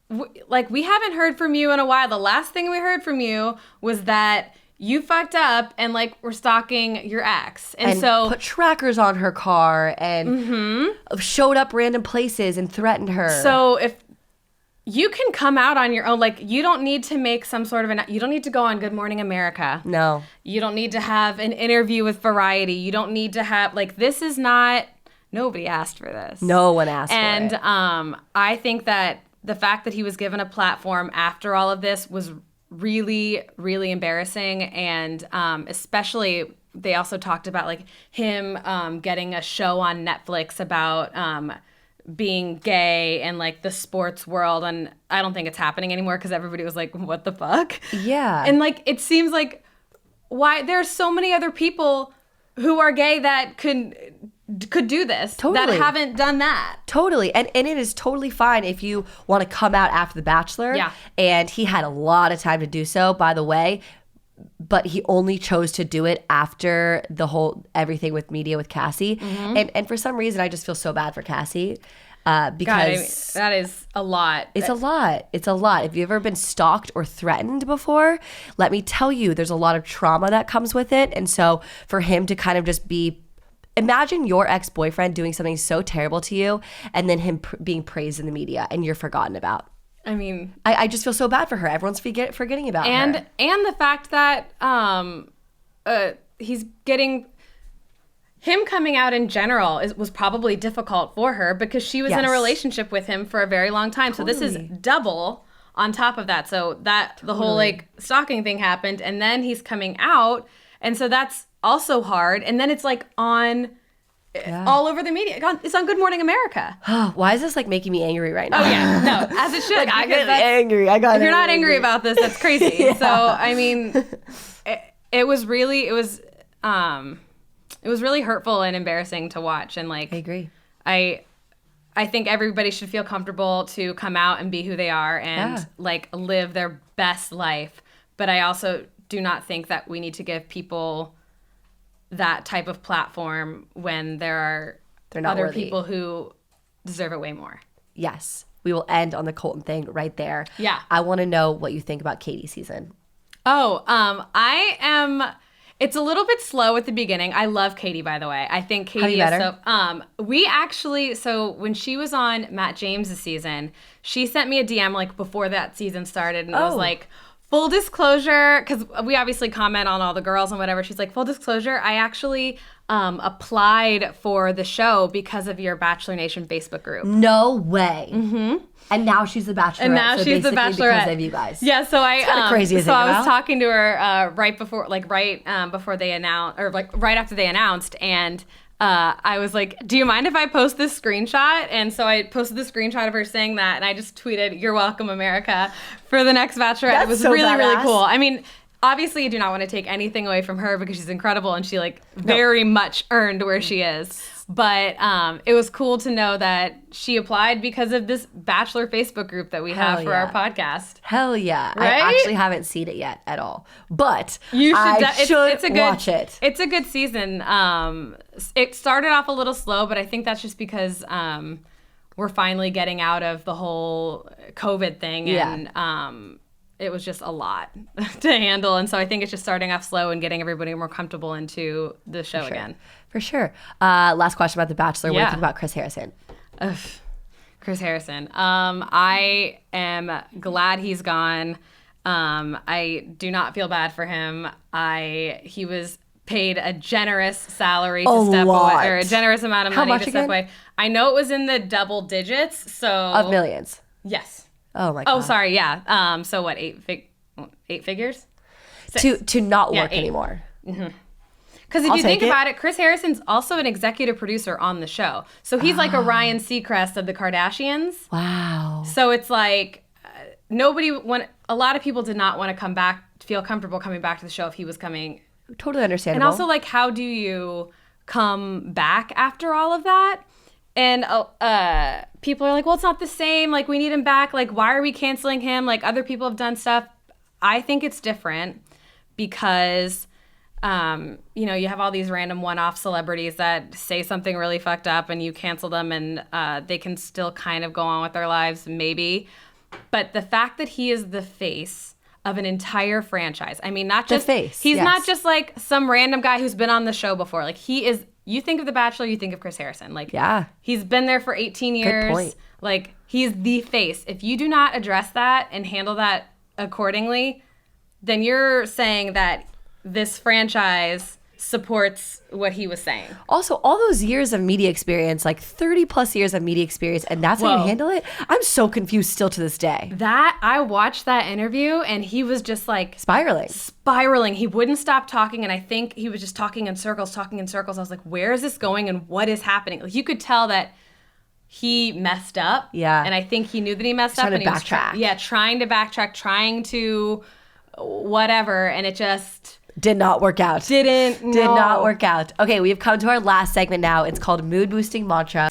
we haven't heard from you in a while. The last thing we heard from you was that you fucked up and were stalking your ex. And so put trackers on her car and showed up random places and threatened her. So if you can come out on your own, you don't need to make some sort of you don't need to go on Good Morning America. No. You don't need to have an interview with Variety. You don't need to have, this is not, nobody asked for this. No one asked for it. And I think that the fact that he was given a platform after all of this was really, really embarrassing. And especially, they also talked about, him getting a show on Netflix about being gay and the sports world, and I don't think it's happening anymore because everybody was like, what the fuck? Yeah. And it seems why there are so many other people who are gay that could do this, that haven't done that. Totally. And it is totally fine if you want to come out after The Bachelor. Yeah. And he had a lot of time to do so, by the way, but he only chose to do it after the whole everything with media with Cassie. And for some reason, I just feel so bad for Cassie because that is a lot. It's a lot. It's a lot. If you've ever been stalked or threatened before, let me tell you, there's a lot of trauma that comes with it. And so for him to kind of just imagine your ex-boyfriend doing something so terrible to you and then him being praised in the media and you're forgotten about. I mean, I just feel so bad for her. Everyone's forgetting about her. And the fact that he's getting him coming out in general was probably difficult for her because she was in a relationship with him for a very long time. Totally. So this is double on top of that. So that the whole stalking thing happened, and then he's coming out, and so that's also hard. And then it's on. Yeah. All over the media. It's on Good Morning America. Why is this making me angry right now? Oh yeah, no, as it should. I get angry. If you're not angry about this, that's crazy. Yeah. So I mean, it was really hurtful and embarrassing to watch. And I agree. I think everybody should feel comfortable to come out and be who they are and live their best life. But I also do not think that we need to give people that type of platform when there are other worthy. People who deserve it way more. Yes. We will end on the Colton thing right there. Yeah. I want to know what you think about Katie's season. It's a little bit slow at the beginning. I love Katie, by the way. I think Katie Have you met her? So when she was on Matt James' season, she sent me a DM before that season started, and it was full disclosure, because we obviously comment on all the girls and whatever. She's like, full disclosure, I actually applied for the show because of your Bachelor Nation Facebook group. No way. Mm-hmm. And now she's the Bachelorette. And now she's the Bachelorette because of you guys. Yeah, so I kind of crazy to think I about. was talking to her right before they announced, or right after they announced, and I was like, do you mind if I post this screenshot? And so I posted the screenshot of her saying that, and I just tweeted, "You're welcome, America," for the next Bachelorette. That's it was so really, badass. really cool. I mean, obviously, you do not want to take anything away from her because she's incredible and she very much earned where she is. But it was cool to know that she applied because of this Bachelor Facebook group that we have for our podcast. Hell yeah. Right? I actually haven't seen it yet at all. But You should it's a good, watch it. It's a good season. It started off a little slow, but I think that's just because we're finally getting out of the whole COVID thing. And it was just a lot to handle. And so I think it's just starting off slow and getting everybody more comfortable into the show again. For sure. Last question about The Bachelor. What do you think about Chris Harrison? Chris Harrison. I am glad he's gone. I do not feel bad for him. He was paid a generous salary to step away, or a generous amount of money to step away. I know it was in the double digits, so of millions. Yes. Oh my God. Oh, sorry. Yeah. So what? Eight figures? To not work anymore. Because if you think about it, Chris Harrison's also an executive producer on the show. So he's like a Ryan Seacrest of the Kardashians. Wow. So it's like a lot of people did not want to feel comfortable coming back to the show if he was coming. Totally understandable. And also, like, how do you come back after all of that? And people are like, well, it's not the same. Like, we need him back. Like, why are we canceling him? Like, other people have done stuff. I think it's different because, you have all these random one-off celebrities that say something really fucked up and you cancel them and they can still kind of go on with their lives, maybe. But the fact that he is the face of an entire franchise. I mean, not just... The face, He's not just like some random guy who's been on the show before. Like, he is... You think of The Bachelor, you think of Chris Harrison. Like, yeah. He's been there for 18 years. Good point. Like, he's the face. If you do not address that and handle that accordingly, then you're saying that this franchise supports what he was saying. Also, all those years of media experience, like 30 plus years of media experience, and that's how you handle it? I'm so confused still to this day. I watched that interview and he was just like... Spiraling. He wouldn't stop talking and I think he was just talking in circles. I was like, where is this going and what is happening? Like, you could tell that he messed up. Yeah. And I think he knew that he messed up. Trying to backtrack. Trying to backtrack, trying to whatever, and it just... Did not work out. Did not work out. Okay, we have come to our last segment now. It's called Mood Boosting Mantra.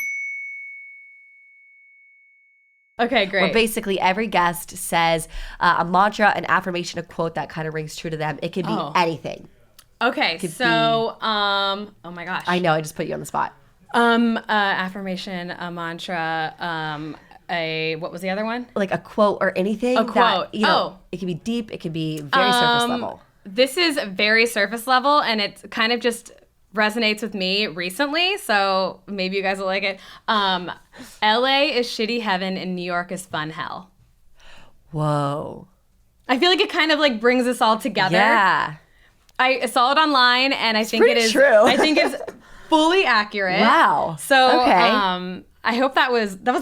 Okay, great. Where basically every guest says a mantra, an affirmation, a quote that kind of rings true to them. It could be anything. Okay, so, oh my gosh. I know, I just put you on the spot. Affirmation, a mantra, what was the other one? Like a quote or anything. A quote. It can be deep. It can be very surface level. This is very surface level, and it kind of just resonates with me recently, so maybe you guys will like it. LA is shitty heaven and New York is fun hell. Whoa. I feel like it kind of like brings us all together. Yeah. I saw it online, and I think it is true. I think it's fully accurate. Wow. So, okay. I hope that was good. That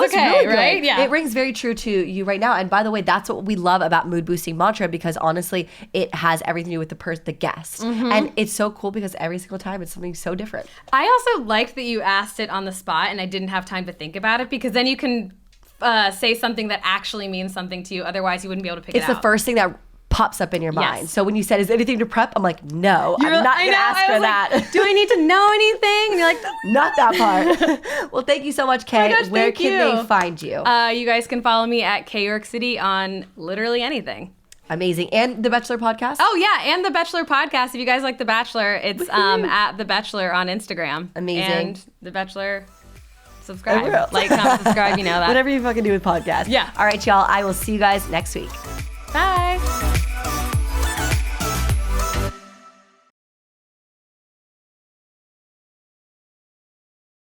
was okay, really good. Right? Yeah. It rings very true to you right now. And by the way, that's what we love about Mood Boosting Mantra, because honestly, it has everything to do with the guest. Mm-hmm. And it's so cool because every single time it's something so different. I also liked that you asked it on the spot and I didn't have time to think about it, because then you can say something that actually means something to you. Otherwise, you wouldn't be able to pick it out. It's the first thing that pops up in your mind. So when you said, is anything to prep? I'm like, no, I'm not going to ask for that. Like, do I need to know anything? And you're like, not that part. Well, thank you so much, Kay. Oh my gosh, where can they find you? You guys can follow me at KAYYORKCITY on literally anything. Amazing. And the Bachelor podcast? Oh, yeah. And the Bachelor podcast. If you guys like the Bachelor, it's at the Bachelor on Instagram. Amazing. And the Bachelor... Subscribe. Like, comment, subscribe, you know that. Whatever you fucking do with podcasts. Yeah. All right, y'all. I will see you guys next week. Bye.